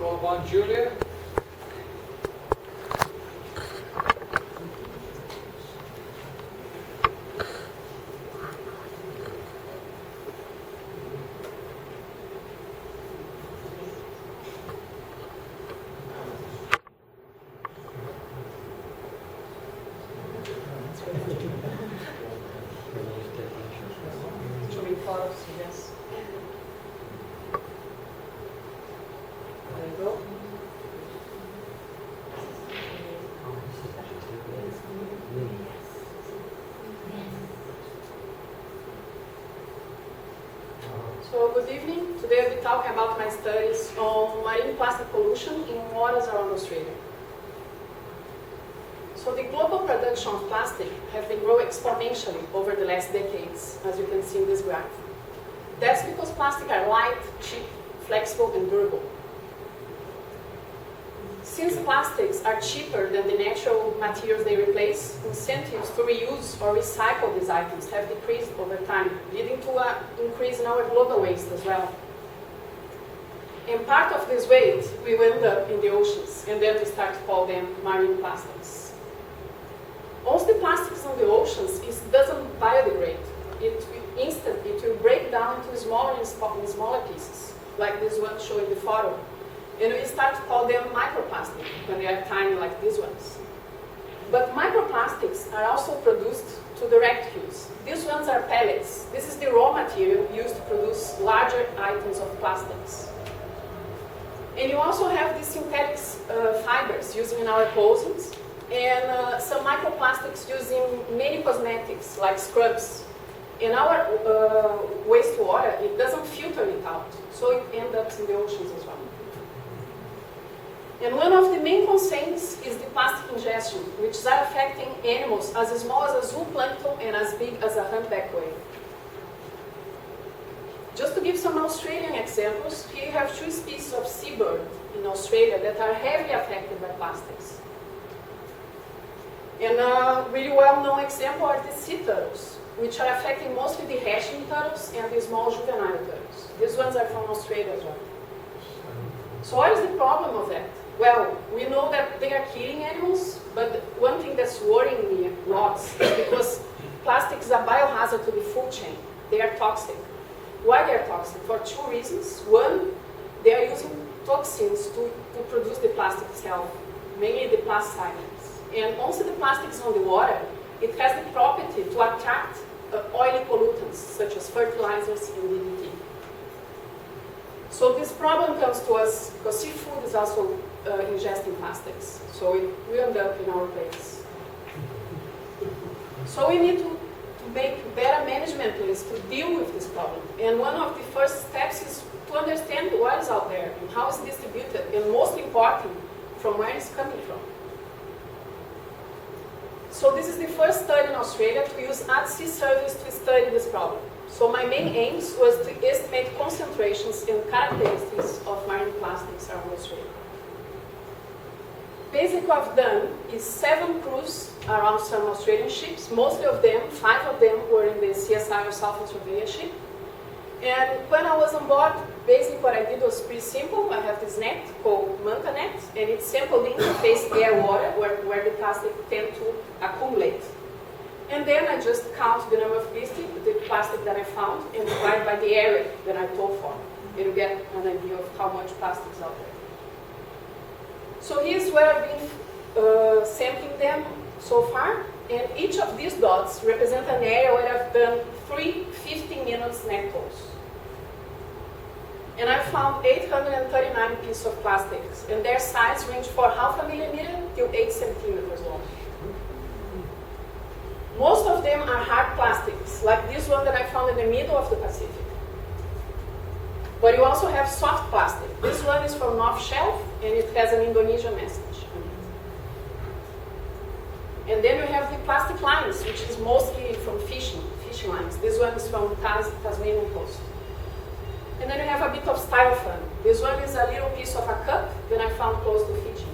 Call upon Julia. Showing photos, yes. There you go. So good evening. Today I'll be talking about my studies on marine plastic pollution in waters around Australia. So the global production of plastic has been growing exponentially over the last decades, as you can see in this graph. That's because plastic are light, cheap, flexible, and durable. Since plastics are cheaper than the natural materials they replace, incentives to reuse or recycle these items have decreased over time, leading to an increase in our global waste as well. And part of this waste will end up in the oceans, and then we start to call them marine plastics. Most of the plastics in the oceans doesn't biodegrade. It will break down into smaller and smaller pieces, like this one showing the photo. And we start to call them microplastic when they are tiny like these ones. But microplastics are also produced to direct use. These ones are pellets. This is the raw material used to produce larger items of plastics. And you also have the synthetic fibers used in our clothing, and some microplastics used in many cosmetics, like scrubs. In our wastewater, it doesn't filter it out, so it ends up in the oceans as well. And one of the main concerns is the plastic ingestion, which is affecting animals as small as a zooplankton and as big as a humpback whale. Just to give some Australian examples, here you have two species of seabird in Australia that are heavily affected by plastics. And a really well-known example are the sea turtles, which are affecting mostly the hatchling turtles and the small juvenile turtles. These ones are from Australia as well. So what is the problem of that? Well, we know that they are killing animals, but one thing that's worrying me lots is because plastic is a biohazard to the food chain. They are toxic. Why they are toxic? For two reasons. One, they are using toxins to produce the plastic itself, mainly the plasticines. And once the plastic is on the water, it has the property to attract oily pollutants, such as fertilizers and DDT. So this problem comes to us because seafood is also ingesting plastics. So it will end up in our plates. So we need to make better management plans to deal with this problem. And one of the first steps is to understand what is out there and how it's distributed, and most important, from where it's coming from. So this is the first study in Australia to use at-sea surveys to study this problem. So my main aims was to estimate concentrations and characteristics of marine plastics around Australia. Basically what I've done is 7 cruises around some Australian ships. Mostly of them, 5 of them were in the CSI or South Australia ship. And when I was on board, basically what I did was pretty simple. I have this net called Manta net, and it's sampled the interface air-water where the plastic tend to accumulate. And then I just count the number of pieces, the plastic that I found, and divide by the area that I told for. And you get an idea of how much plastic is out there. So here's where I've been sampling them so far. And each of these dots represent an area where I've done 3 15-minute net pulls. And I found 839 pieces of plastics, and their size range from 0.5 millimeter to 8 centimeters long. Most of them are hard plastics, like this one that I found in the middle of the Pacific. But you also have soft plastic. This one is from North Shelf, and it has an Indonesian message on it. And then you have the plastic lines, which is mostly from fishing lines. This one is from Tasmanian coast. And then you have a bit of styrofoam. This one is a little piece of a cup that I found close to Fiji.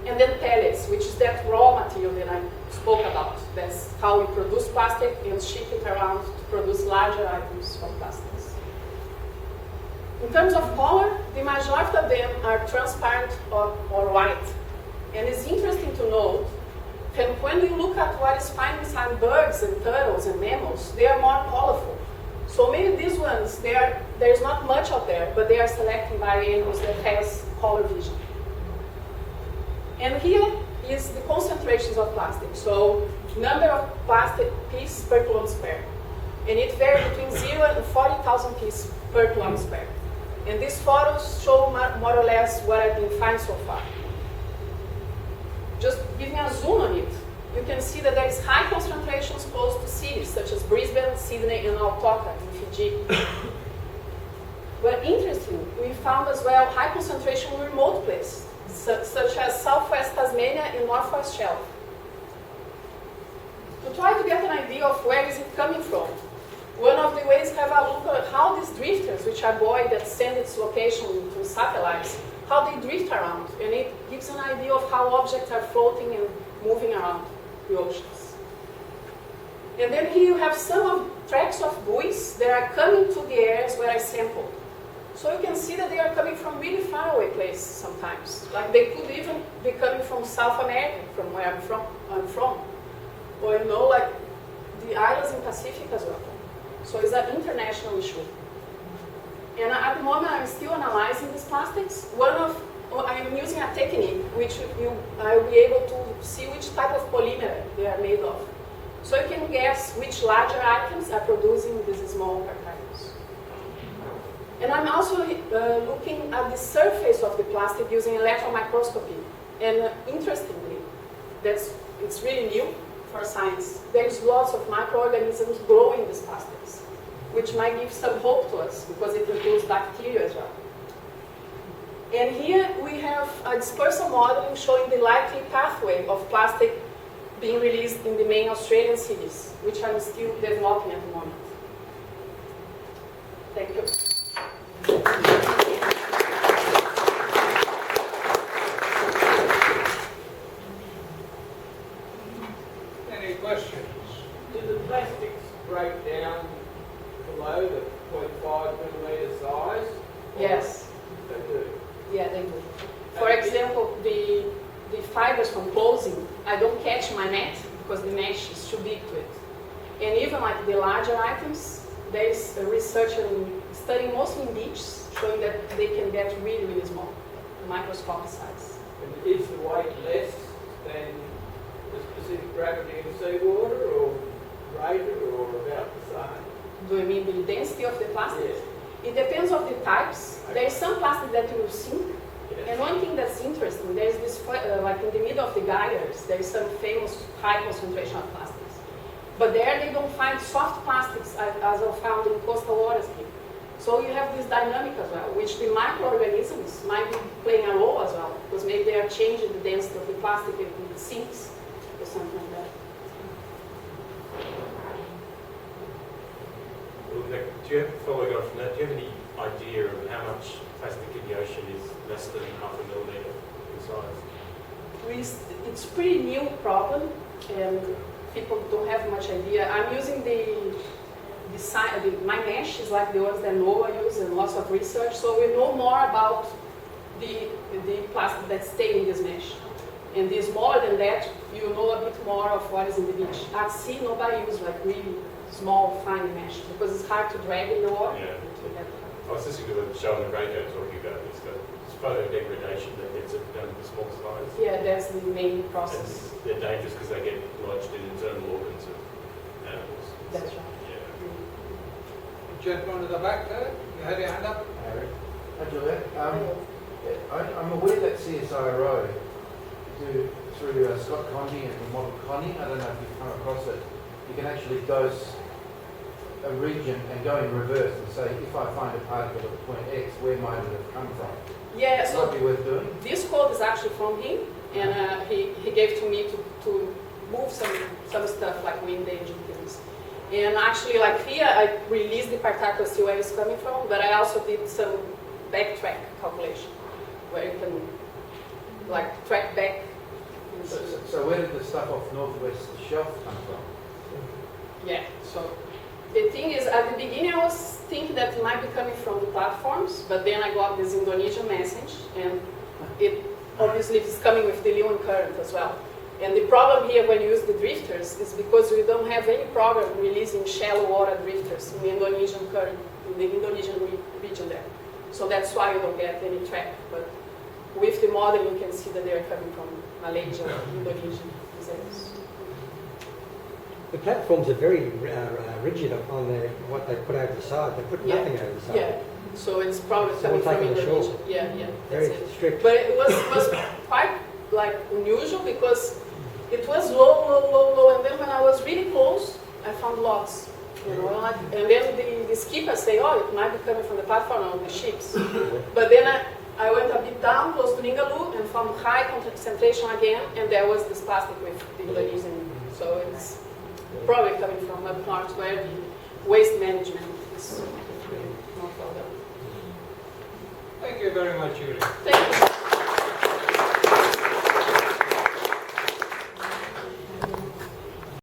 And then pellets, which is that raw material that I spoke about. That's how we produce plastic and ship it around to produce larger items of plastics. In terms of color, the majority of them are transparent or white. And it's interesting to note that when you look at what is found inside birds and turtles and mammals, they are more colorful. So maybe these ones, there's not much out there, but they are selected by animals that has color vision. And here is the concentrations of plastic. So number of plastic pieces per Coulomb square. And it varies between 0 and 40,000 pieces per Coulomb square. And these photos show more or less what I've been finding so far. Just giving a zoom on it, you can see that there is high concentrations close to cities such as Brisbane, Sydney, and Autoka in Fiji. But interestingly, we found as well high concentration in remote places, such as southwest Tasmania and northwest Shelf. To try to get an idea of where is it coming from, one of the ways have a look at how these drifters, which are buoys that send its location to satellites, how they drift around, and it gives an idea of how objects are floating and moving around the oceans. And then here you have some of tracks of buoys that are coming to the areas where I sampled. So you can see that they are coming from really far away places sometimes. Like they could even be coming from South America, from where I'm from. Or like the islands in Pacific as well. So it's an international issue. And at the moment I'm still analyzing these plastics. I'm using a technique which I'll be able to see which type of polymer they are made of. So you can guess which larger items are producing these small particles. And I'm also looking at the surface of the plastic using electron microscopy. And interestingly, it's really new for science. There's lots of microorganisms growing these plastics, which might give some hope to us because it includes bacteria as well. And here we have a dispersal modeling showing the likely pathway of plastic being released in the main Australian cities, which I'm still developing at the moment. Thank you. Any questions? Do the plastics break down below the 0.5 millimetre size? Yes. They do. Yeah, they do. For example, the fibers from clothing, I don't catch my net because the mesh is too big to it. And even like the larger items, there is a researcher studying mostly in beaches, showing that they can get really, really small, microscopic size. And is the weight less than the specific gravity in seawater, or greater, or about the same? Do you mean the density of the plastic? Yes. It depends on the types. There is some plastic that will sink. Yes. And one thing that's interesting, there is this, like in the middle of the gyres, there is some famous high concentration of plastics. But there they don't find soft plastics as are found in coastal waters here. So you have this dynamic as well, which the microorganisms might be playing a role as well, because maybe they are changing the density of the plastic if it sinks or something like that. Well, Nick, following on from that, do you have any idea of how much plastic in the ocean is less than 0.5 millimetre in size? It's a pretty new problem, and people don't have much idea. I'm using my mesh is like the ones that NOAA uses and lots of research, so we know more about the plastic that's staying in this mesh. And the smaller than that, you know a bit more of what is in the beach. At sea, nobody uses like really small, fine mesh because it's hard to drag in the water. Yeah. I was listening to the show on the radio talking about this, the photo degradation that gets it down to the small size. Yeah, that's the main process. And they're dangerous because they get lodged in internal organs of animals. That's right. Gentleman at the back there, you had your hand up? Hi, Julia. I'm aware that CSIRO, through Scott Condy and the model Connie, I don't know if you've come across it, you can actually dose a region and go in reverse and say, if I find a particle at point X, where might it have come from? Yeah, so might be worth doing. This code is actually from him, and he gave to me to move some stuff like wind age and things. And actually, like here, I released the particle, see where it's coming from, but I also did some backtrack calculation, where you can like track back. So where did the stuff off Northwest Shelf come from? Yeah, so the thing is, at the beginning I was think that it might be coming from the platforms, but then I got this Indonesian message, and it obviously is coming with the Lewin current as well. And the problem here when you use the drifters is because we don't have any program releasing shallow water drifters in the Indonesian current, in the Indonesian region there. So that's why you don't get any track. But with the model, you can see that they are coming from Malaysia, Indonesia, these areas. The platforms are very rigid on what they put over the side. They put nothing over the side. Yeah, so it's probably So coming we're from taking the Indonesia. shore. Yeah, Very that's it. strict. But it was quite like unusual because it was low, and then when I was really close, I found lots. You know, and then the skippers say, oh, it might be coming from the platform on the ships. But then I went a bit down, close to Ningalu, and found high concentration again, and there was this plastic with the Indonesian. So it's probably coming from up north where the waste management is really not well done. Thank you very much, Yuri. Thank you.